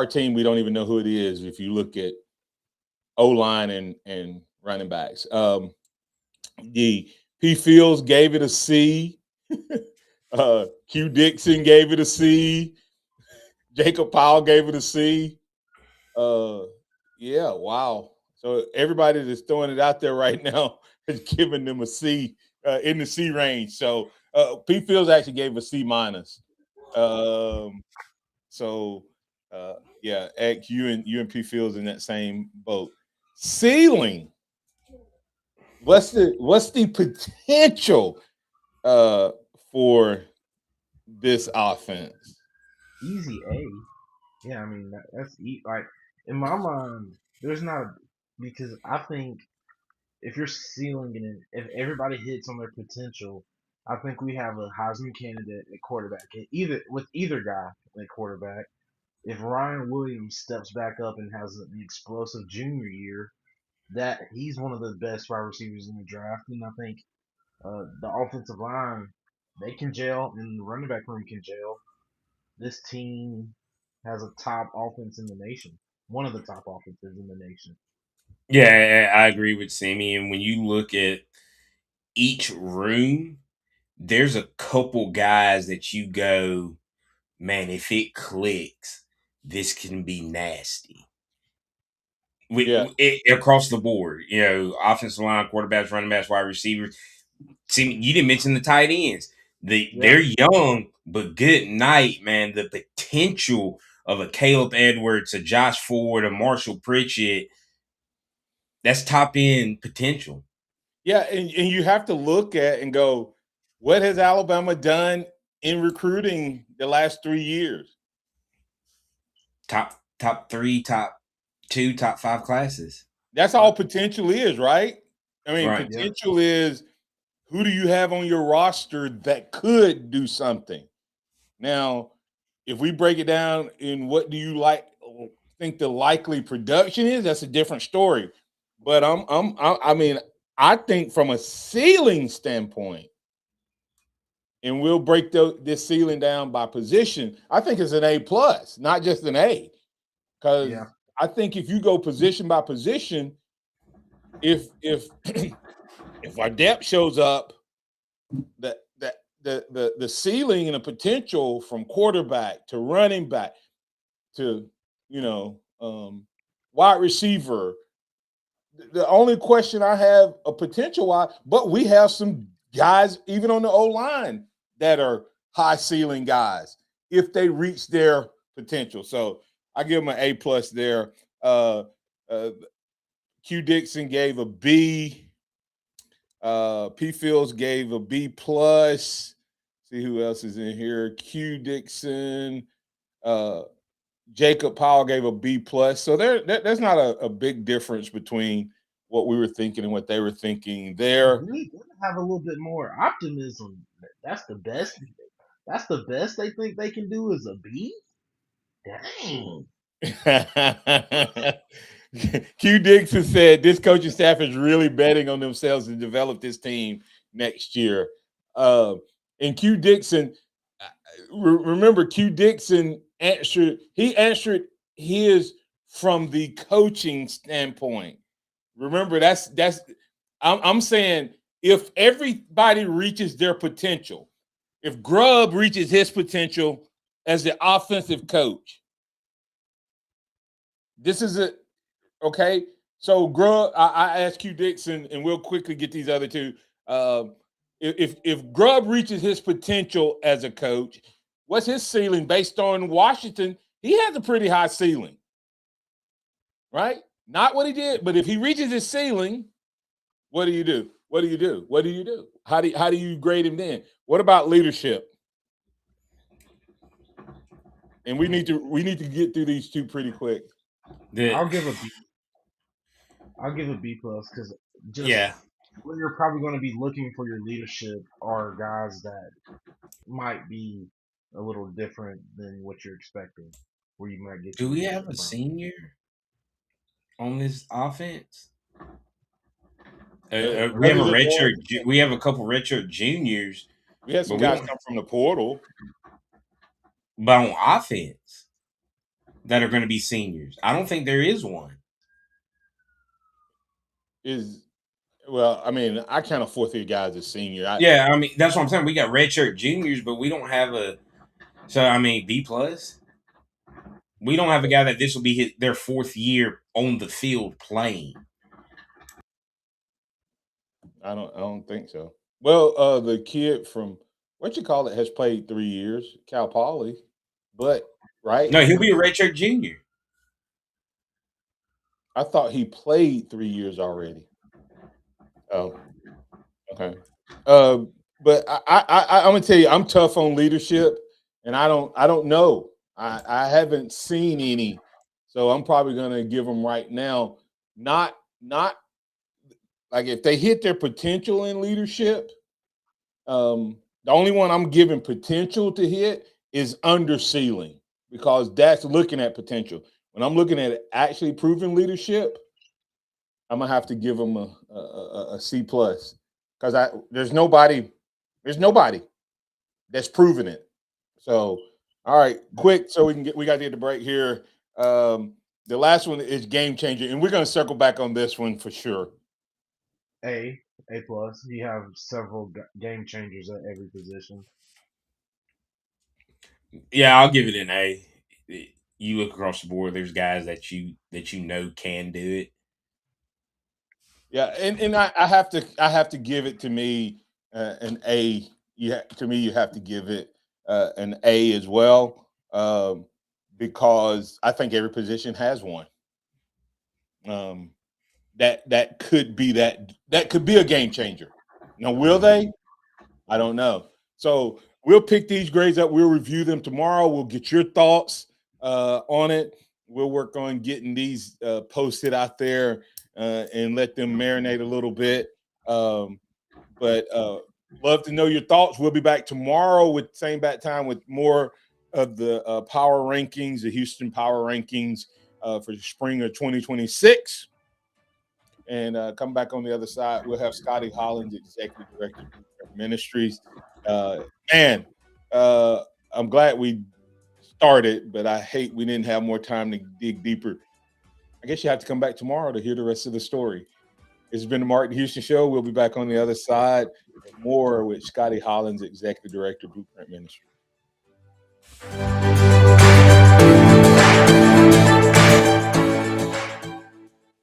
B: team, we don't even know who it is. If you look at O-line and running backs, the P. Fields gave it a C. Q. Dixon gave it a C. Jacob Powell gave it a C. Yeah, wow. So everybody that's throwing it out there right now is giving them a C in the C range. So Pete Fields actually gave a C minus. Yeah, X, you and Pete Fields in that same boat. Ceiling. What's the potential for this offense?
D: Easy A. Yeah, I mean that's like in my mind. There's not because I think if you're ceiling it, if everybody hits on their potential, I think we have a Heisman candidate at quarterback. Either guy at quarterback. If Ryan Williams steps back up and has an explosive junior year, that he's one of the best wide receivers in the draft, and I think the offensive line they can gel, and the running back room can gel. This team has a top offense in the nation, one of the top offenses in the nation.
C: Yeah, I agree with Sammy. And when you look at each room, there's a couple guys that you go, man, if it clicks, this can be nasty. Across the board, offensive line, quarterbacks, running backs, wide receivers. See, you didn't mention the tight ends. They're young, but good night, man. The potential of a Caleb Edwards, a Josh Ford, a Marshall Pritchett, that's top end potential.
B: Yeah, and you have to look at and go, what has Alabama done in recruiting the last 3 years?
C: Top 3, top 2, top 5 classes.
B: That's all potential is, right? I mean,
C: Right.
B: potential is who do you have on your roster that could do something? Now, if we break it down in what do you think the likely production is, that's a different story. But I think from a ceiling standpoint, and we'll break this ceiling down by position, I think it's an A plus, not just an A. Because I think if you go position by position, if if our depth shows up, the ceiling and the potential from quarterback to running back to wide receiver. The only question I have a potential wide, but we have some guys even on the O line that are high ceiling guys if they reach their potential. So I give them an A plus there. Q Dixon gave a B. P Fields gave a B plus. See who else is in here. Q Dixon. Jacob Powell gave a B plus. So there's not a big difference between what we were thinking and what they were thinking there.
D: We have a little bit more optimism. That's the best. That's the best they think they can do is a B. Dang.
B: Q Dixon said this coaching staff is really betting on themselves to develop this team next year. And Q Dixon, remember Q Dixon answered his from the coaching standpoint. Remember, I'm saying if everybody reaches their potential, if Grubb reaches his potential as the offensive coach, this is it. Okay. So Grubb, I asked Q Dixon, and we'll quickly get these other two. If Grubb reaches his potential as a coach, what's his ceiling based on Washington? He has a pretty high ceiling, right? Not what he did, but if he reaches his ceiling, what do you do? What do you do? What do you do? How do you grade him then? What about leadership? And we need to get through these two pretty quick.
D: I'll give a B plus because what you're probably going to be looking for your leadership are guys that might be a little different than what you're expecting. Where you might get.
C: Do we have a senior on this offense? We have a redshirt. We have a couple redshirt juniors.
B: We had some guys come from the portal,
C: but on offense that are going to be seniors. I don't think there is one.
B: I mean, I count a fourth year guy as a senior.
C: I mean, that's what I'm saying. We got redshirt juniors, but we don't have a. So I mean, B plus. We don't have a guy that this will be their fourth year on the field playing.
B: I don't think so. Well, the kid from what you call it has played 3 years, Cal Poly, but right?
C: No, he'll be a redshirt junior.
B: I thought he played 3 years already. Oh, okay. But I'm gonna tell you, I'm tough on leadership, and I don't know. I haven't seen any, so I'm probably gonna give them right now. Not like if they hit their potential in leadership. The only one I'm giving potential to hit is under ceiling because that's looking at potential. When I'm looking at actually proven leadership, I'm gonna have to give them a C plus because there's nobody that's proven it. So, all right, quick, so we got to get the break here. The last one is game changer, and we're gonna circle back on this one for sure.
D: A plus. You have several game changers at every position.
C: Yeah, I'll give it an A. You look across the board. There's guys that you know can do it.
B: Yeah, and I have to give it to me an A. To me, you have to give it an A as well because I think every position has one. That could be that could be a game changer. Now, will they? I don't know. So we'll pick these grades up. We'll review them tomorrow. We'll get your thoughts on it. We'll work on getting these posted out there and let them marinate a little bit. But love to know your thoughts. We'll be back tomorrow with same bat time with more of the power rankings, the Houston power rankings for the spring of 2026. And come back on the other side. We'll have Scotty Hollins, Executive Director of Blueprint Ministries. I'm glad we started, but I hate we didn't have more time to dig deeper. I guess you have to come back tomorrow to hear the rest of the story. It's been the Martin Houston Show. We'll be back on the other side with more with Scotty Hollins, Executive Director of Blueprint Ministries.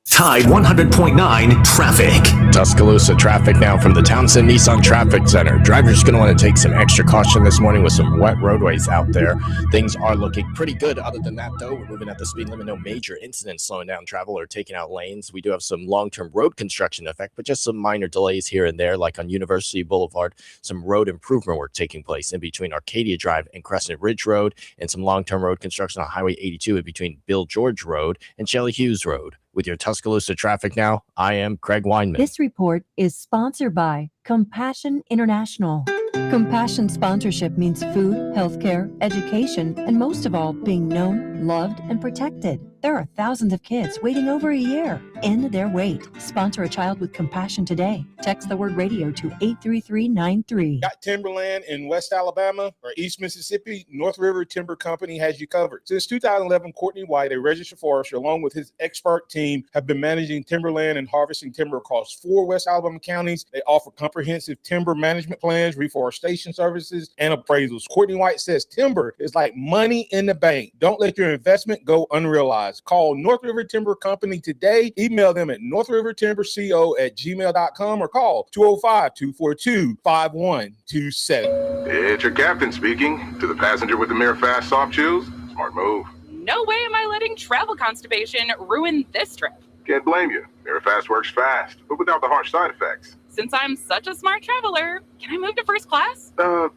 L: Tide 100.9 traffic.
A: Tuscaloosa traffic now from the Townsend Nissan Traffic Center. Drivers going to want to take some extra caution this morning with some wet roadways out there. Things are looking pretty good. Other than that, though, we're moving at the speed limit. No major incidents slowing down travel or taking out lanes. We do have some long-term road construction effect, but just some minor delays here and there, like on University Boulevard. Some road improvement work taking place in between Arcadia Drive and Crescent Ridge Road, and some long-term road construction on Highway 82 in between Bill George Road and Shelley Hughes Road. With your Tuscaloosa traffic now, I am Craig Weinman.
F: This report is sponsored by Compassion International. Compassion sponsorship means food, healthcare, education, and most of all, being known, loved, and protected. There are thousands of kids waiting over a year. End their wait. Sponsor a child with compassion today. Text the word radio to 83393.
B: Got timberland in West Alabama or East Mississippi? North River Timber Company has you covered. Since 2011, Courtney White, a registered forester, along with his expert team, have been managing timberland and harvesting timber across 4 West Alabama counties. They offer comprehensive timber management plans, reforestation services, and appraisals. Courtney White says timber is like money in the bank. Don't let your investment go unrealized. Call North River Timber Company today. Email them at northrivertimberco@gmail.com or call 205-242-5127.
E: It's your captain speaking. To the passenger with the Mirror Fast soft chews, smart move.
G: No way am I letting travel constipation ruin this trip.
E: Can't blame you. Mirror Fast works fast, but without the harsh side effects.
G: Since I'm such a smart traveler, can I move to first class?
E: No.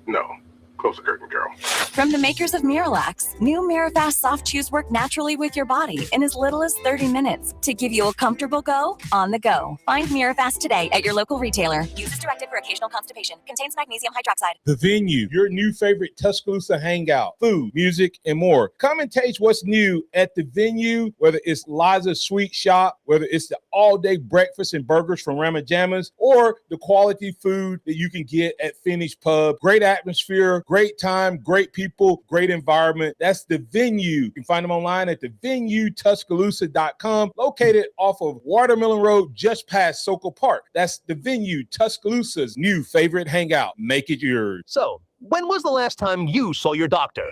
E: Close the curtain, girl.
U: From the makers of Miralax, new Mirafast soft chews work naturally with your body in as little as 30 minutes to give you a comfortable go on the go. Find Mirafast today at your local retailer. Use as directed for occasional constipation. Contains magnesium hydroxide.
B: The Venue, your new favorite Tuscaloosa hangout, food, music, and more. Come and taste what's new at The Venue, whether it's Liza's Sweet Shop, whether it's the all-day breakfast and burgers from Ramajama's, or the quality food that you can get at Finish Pub. Great atmosphere, great time, great people, great environment. That's The Venue. You can find them online at thevenuetuscaloosa.com, located off of Watermelon Road, just past Sokol Park. That's The Venue, Tuscaloosa's new favorite hangout. Make it yours.
X: So, when was the last time you saw your doctor?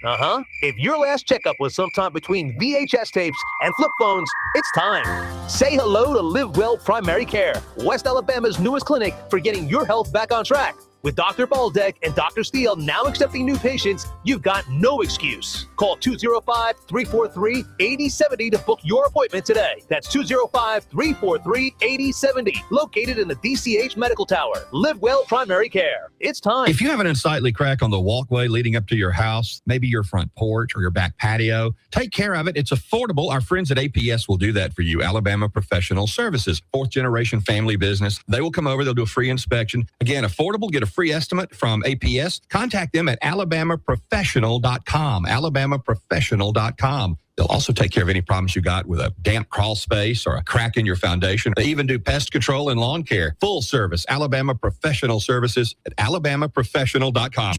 H: Uh-huh. If your last checkup was sometime between VHS tapes and flip phones, it's time. Say hello to Live Well Primary Care, West Alabama's newest clinic for getting your health back on track. With Dr. Baldeck and Dr. Steele now accepting new patients, you've got no excuse. Call 205-343-8070 to book your appointment today. That's 205-343-8070, located in the DCH Medical Tower. Live Well Primary Care. It's time.
I: If you have an unsightly crack on the walkway leading up to your house, maybe your front porch or your back patio, take care of it. It's affordable. Our friends at APS will do that for you. Alabama Professional Services, 4th generation family business. They will come over. They'll do a free inspection. Again, affordable. Get a free estimate from APS. Contact them at alabamaprofessional.com. alabamaprofessional.com. They'll also take care of any problems you got with a damp crawl space or a crack in your foundation. They even do pest control and lawn care. Full service. Alabama Professional Services at alabamaprofessional.com.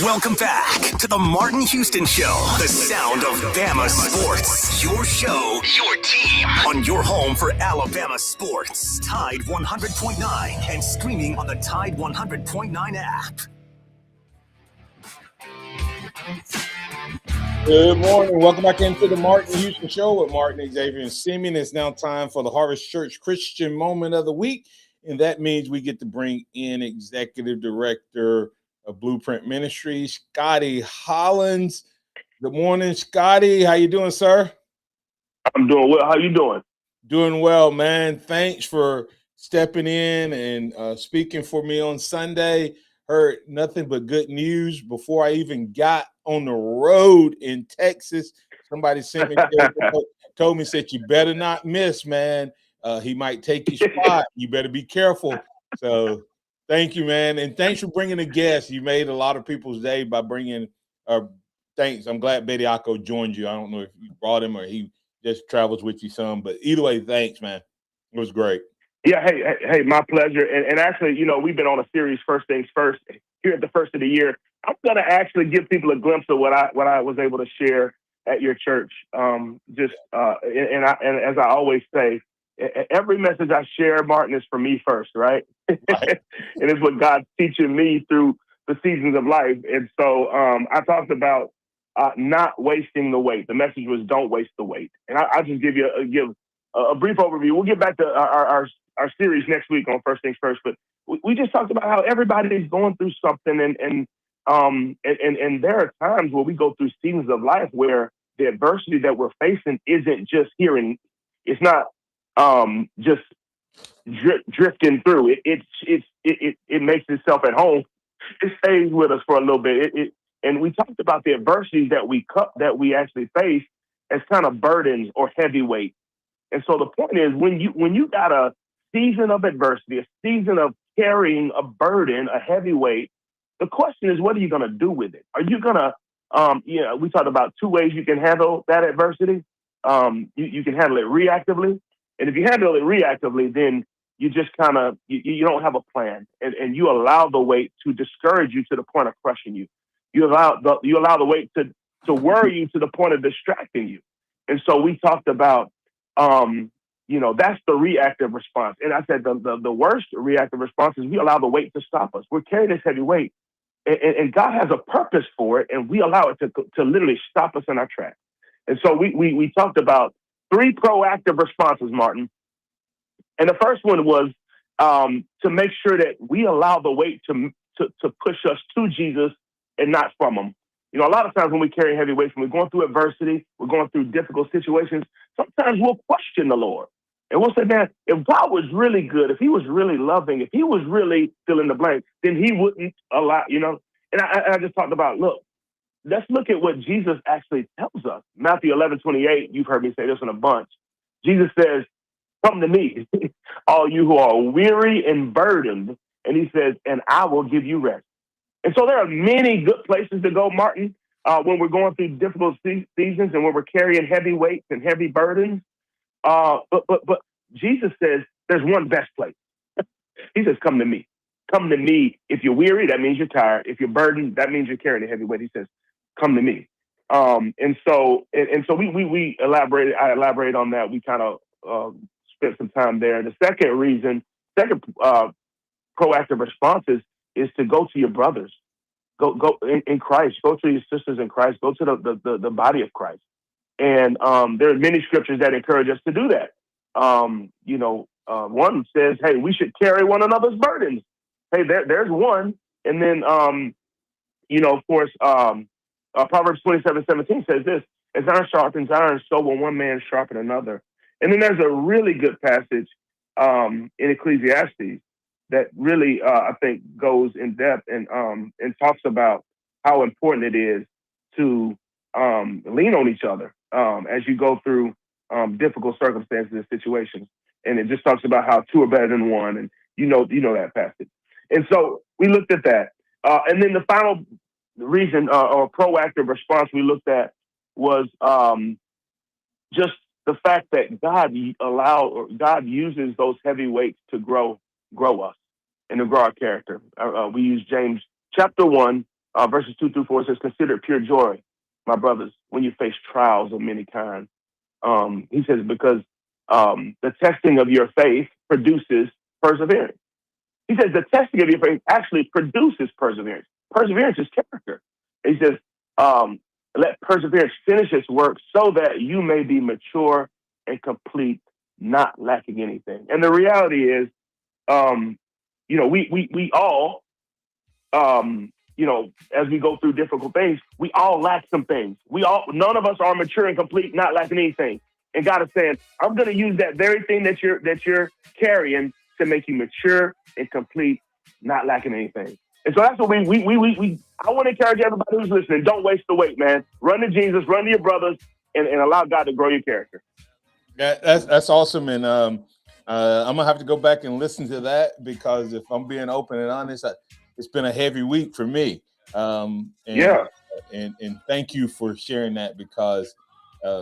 L: Welcome back to the Martin Houston Show, the sound of Bama sports. Your show, your team, on your home for Alabama sports. Tide 100.9 and streaming on the Tide 100.9 app.
B: Good morning. Welcome back into the Martin Houston Show with Martin, Xavier, and Simeon. It's now time for the Harvest Church Christian Moment of the Week, and that means we get to bring in Executive Director of Blueprint Ministries, Scotty Hollins. Good morning, Scotty. How you doing, sir?
J: I'm doing well. How you doing?
B: Doing well, man. Thanks for stepping in and speaking for me on Sunday. Heard nothing but good news before I even got on the road in Texas. Somebody sent me, told me, said, you better not miss, man. He might take your spot. You better be careful. So thank you, man. And thanks for bringing a guest. You made a lot of people's day by bringing thanks. I'm glad Betty Acko joined you. I don't know if you brought him or he just travels with you some, but either way, thanks, man. It was great.
J: Yeah, hey, my pleasure. And actually, you know, we've been on a series, First Things First, here at the first of the year. I'm going to actually give people a glimpse of what I was able to share at your church. And as I always say, every message I share, Martin, is for me first, right? And it's what God's teaching me through the seasons of life. And so I talked about not wasting the weight. The message was don't waste the weight. And I'll just give a brief overview. We'll get back to our series next week on First Things First, but we just talked about how everybody's going through something, and there are times where we go through seasons of life where the adversity that we're facing isn't just here, and it's not just drifting through. It makes itself at home. It stays with us for a little bit. And we talked about the adversities that we actually face as kind of burdens or heavyweight. And so the point is, when you got a season of adversity, a season of carrying a burden, a heavy weight, the question is, what are you going to do with it? Are you going to, we talked about two ways you can handle that adversity. You can handle it reactively. And if you handle it reactively, then you just kind of, you don't have a plan, and you allow the weight to discourage you to the point of crushing you. You allow the weight to worry you to the point of distracting you. And so we talked about, that's the reactive response. And I said the worst reactive response is we allow the weight to stop us. We're carrying this heavy weight, and God has a purpose for it, and we allow it to literally stop us in our tracks. And so we talked about 3 proactive responses, Martin. And the first one was to make sure that we allow the weight to push us to Jesus and not from him. You know, a lot of times when we carry heavy weights, when we're going through adversity, we're going through difficult situations, sometimes we'll question the Lord. And we'll say, man, if God was really good, if he was really loving, if he was really fill in the blank, then he wouldn't allow, And I just talked about, look, let's look at what Jesus actually tells us. Matthew 11:28, you've heard me say this in a bunch. Jesus says, come to me, all you who are weary and burdened. And he says, and I will give you rest. And so there are many good places to go, Martin, when we're going through difficult seasons and when we're carrying heavy weights and heavy burdens. But Jesus says there's one best place. He says, come to me. Come to me. If you're weary, that means you're tired. If you're burdened, that means you're carrying a heavy weight. He says, come to me. And so we elaborated. I elaborated on that. We kind of spent some time there. The second proactive response is to go to your brothers. go in Christ. Go to your sisters in Christ. Go to the body of Christ. And there are many scriptures that encourage us to do that. One says, hey, we should carry one another's burdens. Hey, there's one. And then, of course, Proverbs 27:17 says this: as iron sharpens iron, so will one man sharpen another. And then there's a really good passage in Ecclesiastes that really, I think, goes in depth and talks about how important it is to lean on each other as you go through difficult circumstances and situations. And it just talks about how two are better than one, and you know that passage. And so we looked at that, and then the final reason or proactive response we looked at was just the fact that God uses those heavy weights to grow us and to grow our character. We use James chapter 1, verses 2-4. It says, "Consider it pure joy, my brothers, when you face trials of many kinds." He says, because the testing of your faith produces perseverance. He says the testing of your faith actually produces perseverance. Perseverance is character. He says, let perseverance finish its work so that you may be mature and complete, not lacking anything. And the reality is, we all, as we go through difficult things, we all lack some things. None of us are mature and complete, not lacking anything. And God is saying, I'm going to use that very thing that you're carrying to make you mature and complete, not lacking anything. And so that's what I want to encourage everybody who's listening. Don't waste the weight, man. Run to Jesus, run to your brothers, and allow God to grow your character.
B: That's awesome. And I'm going to have to go back and listen to that, because if I'm being open and honest, it's been a heavy week for me. And thank you for sharing that, because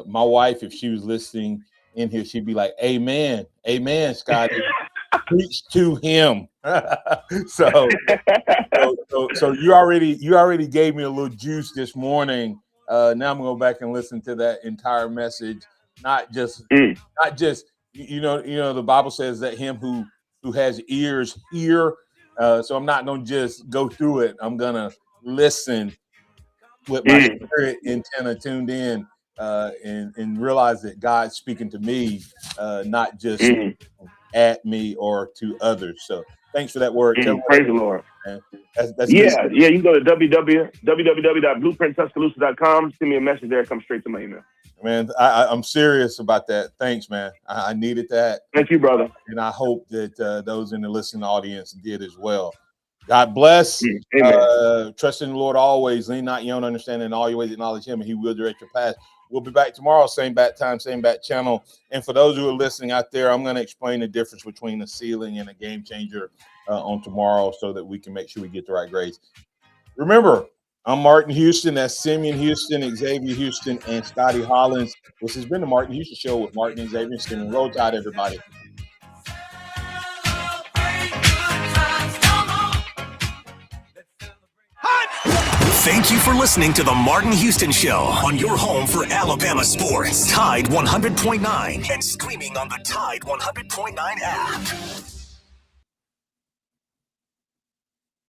B: my wife, if she was listening in here, she'd be like, amen, Scotty. Preach to him. so you already gave me a little juice this morning. Now I'm gonna go back and listen to that entire message. Not just the Bible says that him who has ears hear. So I'm not gonna just go through it. I'm gonna listen with my spirit antenna tuned in, and realize that God's speaking to me, not just at me or to others. So thanks for that word.
J: Praise the Lord.
B: That's
J: you can go to www.blueprinttuscaloosa.com. Send me a message there. Come straight to my email.
B: Man, I'm serious about that. Thanks, man. I needed that.
J: Thank you, brother.
B: And I hope that those in the listening audience did as well. God bless. Trust in the Lord always. Lean not your own understanding. In all your ways acknowledge him, and he will direct your path. We'll be back tomorrow, same bat time, same bat channel. And for those who are listening out there, I'm going to explain the difference between a ceiling and a game changer on tomorrow, so that we can make sure we get the right grades. Remember, I'm Martin Houston. That's Simeon Houston, Xavier Houston, and Scotty Hollins. This has been the Martin Houston Show with Martin and Xavier Houston. Roll Tide, everybody.
L: Thank you for listening to the Martin Houston Show on your home for Alabama sports. Tide 100.9 and streaming on the Tide 100.9 app.